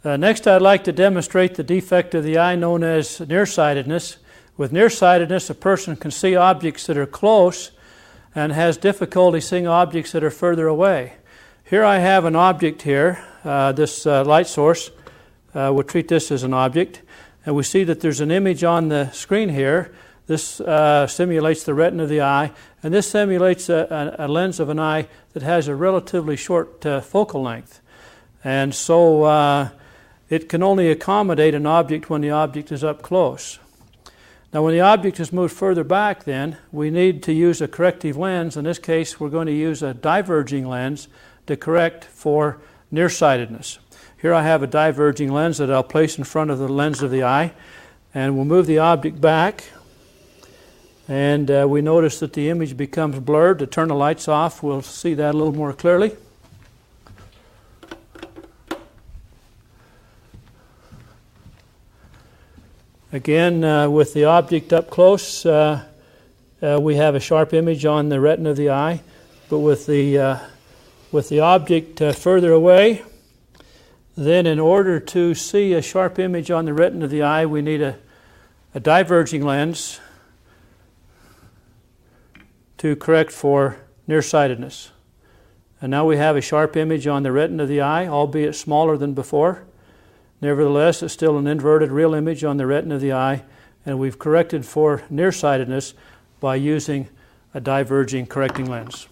Next, I'd like to demonstrate the defect of the eye known as nearsightedness. With nearsightedness, a person can see objects that are close and has difficulty seeing objects that are further away. Here I have an object here, this light source. We'll treat this as an object. And we see that there's an image on the screen here. This simulates the retina of the eye, and this simulates a lens of an eye that has a relatively short focal length. And so it can only accommodate an object when the object is up close. Now when the object is moved further back then, we need to use a corrective lens. In this case, we're going to use a diverging lens to correct for nearsightedness. Here I have a diverging lens that I'll place in front of the lens of the eye, and we'll move the object back. And we notice that the image becomes blurred. To turn the lights off, we'll see that a little more clearly. Again, with the object up close, we have a sharp image on the retina of the eye. But with the object further away, then in order to see a sharp image on the retina of the eye, we need a diverging lens to correct for nearsightedness. And now we have a sharp image on the retina of the eye, albeit smaller than before. Nevertheless, it's still an inverted real image on the retina of the eye, and we've corrected for nearsightedness by using a diverging correcting lens.